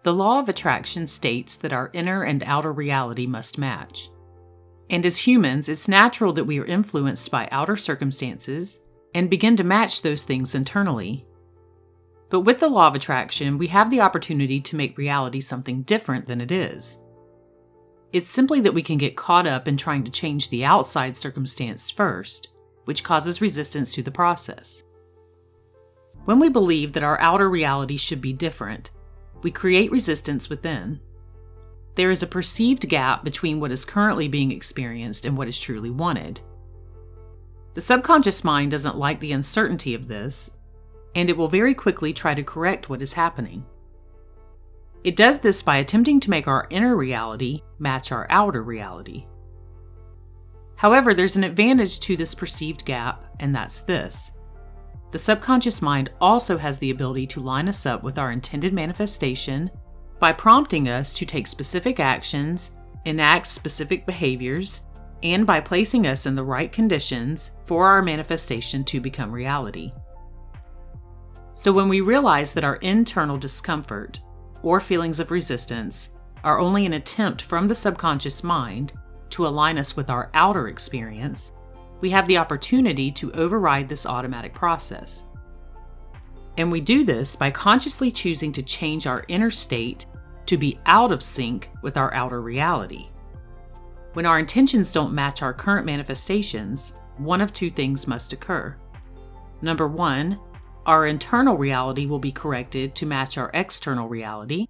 The law of attraction states that our inner and outer reality must match. And as humans, it's natural that we are influenced by outer circumstances and begin to match those things internally. But with the law of attraction, we have the opportunity to make reality something different than it is. It's simply that we can get caught up in trying to change the outside circumstance first, which causes resistance to the process. When we believe that our outer reality should be different, we create resistance within. There is a perceived gap between what is currently being experienced and what is truly wanted. The subconscious mind doesn't like the uncertainty of this, and it will very quickly try to correct what is happening. It does this by attempting to make our inner reality match our outer reality. However, there's an advantage to this perceived gap, and that's this. The subconscious mind also has the ability to line us up with our intended manifestation by prompting us to take specific actions, enact specific behaviors, and by placing us in the right conditions for our manifestation to become reality. So when we realize that our internal discomfort or feelings of resistance are only an attempt from the subconscious mind to align us with our outer experience, we have the opportunity to override this automatic process. And we do this by consciously choosing to change our inner state to be out of sync with our outer reality. When our intentions don't match our current manifestations, one of two things must occur. Number one, our internal reality will be corrected to match our external reality.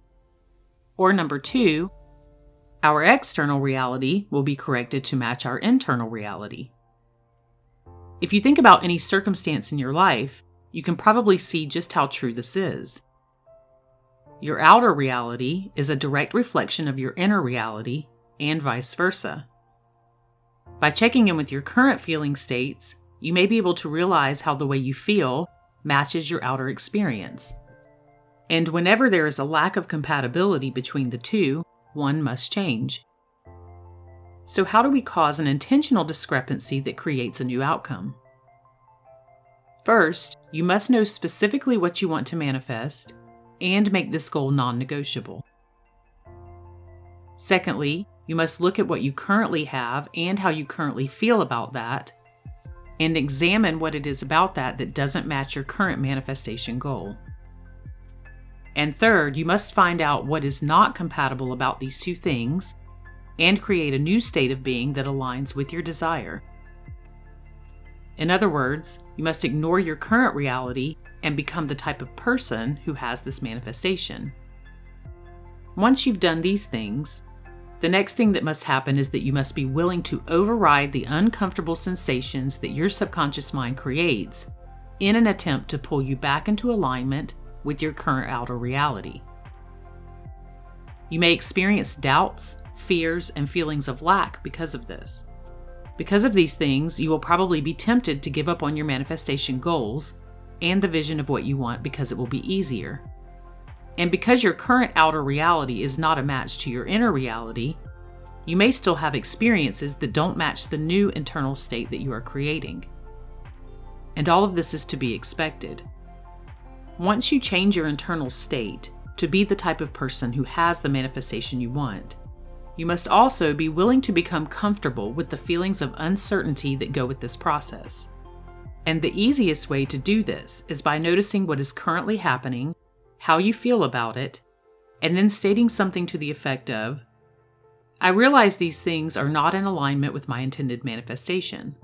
Or number two, our external reality will be corrected to match our internal reality. If you think about any circumstance in your life, you can probably see just how true this is. Your outer reality is a direct reflection of your inner reality, and vice versa. By checking in with your current feeling states, you may be able to realize how the way you feel matches your outer experience. And whenever there is a lack of compatibility between the two, one must change. So how do we cause an intentional discrepancy that creates a new outcome? First, you must know specifically what you want to manifest and make this goal non-negotiable. Secondly, you must look at what you currently have and how you currently feel about that, and examine what it is about that that doesn't match your current manifestation goal. And third, you must find out what is not compatible about these two things and create a new state of being that aligns with your desire. In other words, you must ignore your current reality and become the type of person who has this manifestation. Once you've done these things, the next thing that must happen is that you must be willing to override the uncomfortable sensations that your subconscious mind creates in an attempt to pull you back into alignment with your current outer reality. You may experience doubts, fears, and feelings of lack because of this. Because of these things, you will probably be tempted to give up on your manifestation goals and the vision of what you want because it will be easier. And because your current outer reality is not a match to your inner reality, you may still have experiences that don't match the new internal state that you are creating. And all of this is to be expected. Once you change your internal state to be the type of person who has the manifestation you want, you must also be willing to become comfortable with the feelings of uncertainty that go with this process. And the easiest way to do this is by noticing what is currently happening, how you feel about it, and then stating something to the effect of, I realize these things are not in alignment with my intended manifestation.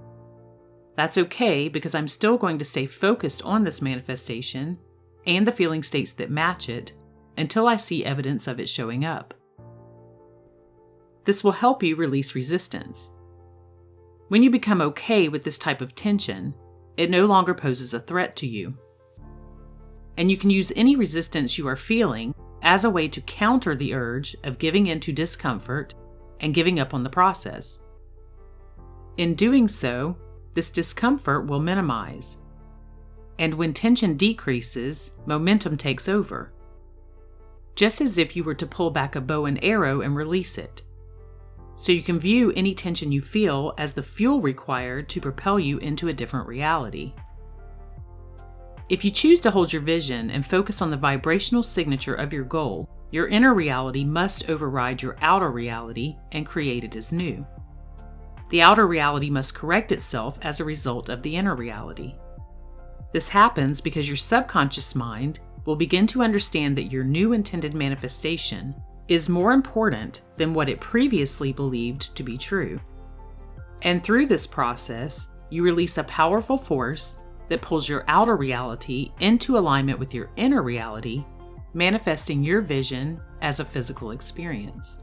That's okay because I'm still going to stay focused on this manifestation and the feeling states that match it until I see evidence of it showing up. This will help you release resistance. When you become okay with this type of tension, it no longer poses a threat to you. And you can use any resistance you are feeling as a way to counter the urge of giving in to discomfort and giving up on the process. In doing so, this discomfort will minimize. And when tension decreases, momentum takes over. Just as if you were to pull back a bow and arrow and release it. So you can view any tension you feel as the fuel required to propel you into a different reality. If you choose to hold your vision and focus on the vibrational signature of your goal, Your inner reality must override your outer reality and create it as new. The outer reality must correct itself as a result of the inner reality. This happens because your subconscious mind will begin to understand that your new intended manifestation is more important than what it previously believed to be true. And through this process, you release a powerful force that pulls your outer reality into alignment with your inner reality, manifesting your vision as a physical experience.